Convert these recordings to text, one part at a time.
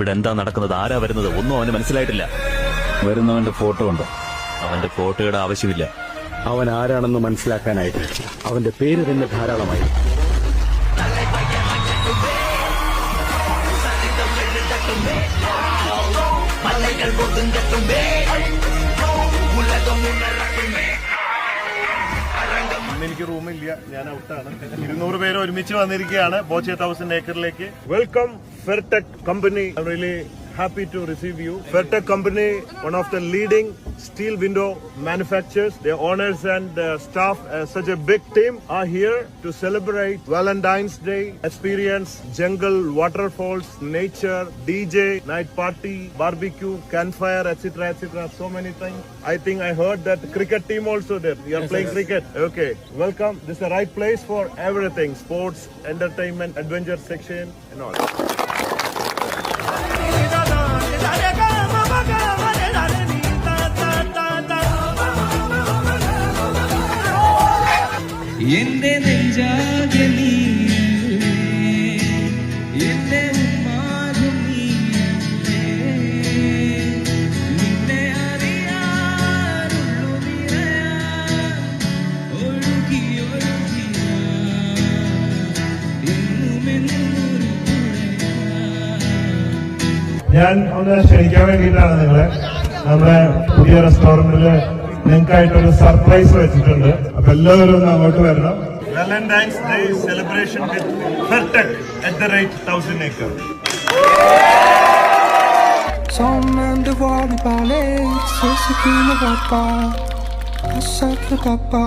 ഇവിടെ എന്താ നടക്കുന്നത്, ആരാ വരുന്നത്, ഒന്നും അവന് മനസ്സിലായിട്ടില്ല. വരുന്നവന്റെ ഫോട്ടോ ഉണ്ടോ? അവന്റെ ഫോട്ടോയുടെ ആവശ്യമില്ല. അവൻ ആരാണെന്ന് മനസ്സിലാക്കാനായിട്ട് അവന്റെ പേര് തന്നെ ധാരാളമായി. എനിക്ക് റൂമില്ല, ഞാൻ ഔട്ടാണ്. 200 പേര് ഒരുമിച്ച് വന്നിരിക്കുകയാണ് ബോച്ചെ 1000 ഏക്കറിലേക്ക്. Welcome Fertech company. Really happy to receive you. Fertec company, one of the leading steel window manufacturers. Their owners and staff, such a big team, are here to celebrate Valentine's Day, experience jungle, waterfalls, nature, DJ, night party, barbecue, campfire, etc., etc. So many things. I think I heard that cricket team also there. You are playing cricket. Okay, welcome. This is the right place for everything: sports, entertainment, adventure section, and all. എന്റെ നെഞ്ചാകെ നീയല്ലേ, എന്റെ ഉന്മാദം നീയല്ലേ, നിന്നെ അറിയാനുള്ളു നിറയാൻ ഒഴുകി ഒഴുകി എന്നുമെന്നൊരു ഞാൻ ഒന്ന് ക്ഷണിക്കാൻ വേണ്ടിയിട്ടാണ് നിങ്ങളെ. നമ്മുടെ പുതിയ റെസ്റ്റോറന്റില് നിങ്ങൾക്കായിട്ടൊരു സർപ്രൈസ് വെച്ചിട്ടുണ്ട്. അപ്പൊ എല്ലാവരും ഒന്ന് അങ്ങോട്ട് വരണം. Valentine's Day celebration with Fertech at the rate 1000 acres. Sans même devoir lui parler, c'est ce qui ne va pas. Un sacré papa,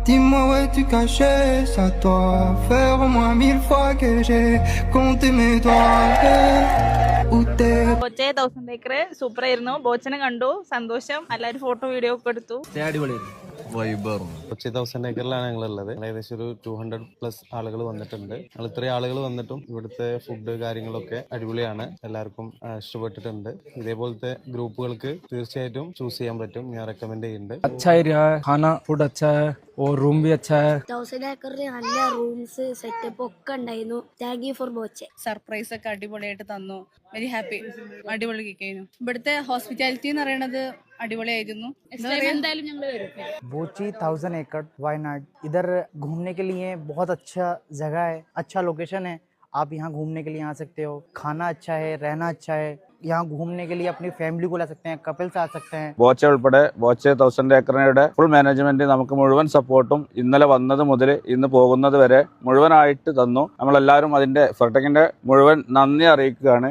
dis-moi où es-tu caché? Ça doit faire au moins 1000 fois que j'ai compté mes doigts. Boche 1000 acre super ആയിരുന്നു. ബോച്ചനെ കണ്ടു, സന്തോഷം. എല്ലാവരും photo video ഒക്കെ എടുത്തു. കൊച്ചി 1000 ഏക്കറിലാണ് ഞങ്ങളുള്ളത്. ഏകദേശം ഒരു 200+ ആളുകൾ വന്നിട്ടുണ്ട്. ഞങ്ങൾ ഇത്രയും ആളുകൾ വന്നിട്ടും ഇവിടുത്തെ ഫുഡ് കാര്യങ്ങളൊക്കെ അടിപൊളിയാണ്. എല്ലാവർക്കും ഇഷ്ടപ്പെട്ടിട്ടുണ്ട്. ഇതേപോലത്തെ ഗ്രൂപ്പുകൾക്ക് തീർച്ചയായിട്ടും ചൂസ് ചെയ്യാൻ പറ്റും. ഞാൻ റെക്കമെൻഡ് ചെയ്യുന്നുണ്ട്. अच्छा एरिया है, खाना फूड अच्छा है और रूम भी अच्छा है. 1000 ഏക്കറിൽ നല്ല റൂംസ് സെറ്റപ്പ് ഒക്കെ ഉണ്ടായിരുന്നു. Thank you for Boche. Surprise ഒക്കെ അടിപൊളിയായിട്ട് തന്നു. Very happy. അടിപൊളി കിട്ടിയിരുന്നു. ഇവിടുത്തെ ഹോസ്പിറ്റാലിറ്റി എന്ന് പറയുന്നത് അടിപൊളിയായിരുന്നു. എന്തായാലും ഞങ്ങൾ വരും. बोची 1000 एकड़ वायनाड, इधर घूमने के लिए बहुत अच्छा जगह है, अच्छा लोकेशन है. आप यहाँ घूमने के लिए आ सकते हो. खाना अच्छा है, रहना अच्छा है. यहाँ घूमने के लिए अपनी फैमिली को ला सकते हैं, कपल्स आ सकते हैं. ബോച്ച ഉൾപ്പെടെ ബോച്ച 1000 ഏക്കറിന്റെ ഫുൾ മാനേജ്മെന്റ് നമുക്ക് മുഴുവൻ സപ്പോർട്ടും ഇന്നലെ വന്നത് മുതൽ ഇന്ന് പോകുന്നത് വരെ മുഴുവനായിട്ട് തന്നു. നമ്മളെല്ലാവരും അതിന്റെ ഫെർടെക്കിന്റെ മുഴുവൻ നന്ദി അറിയിക്കുകയാണ്.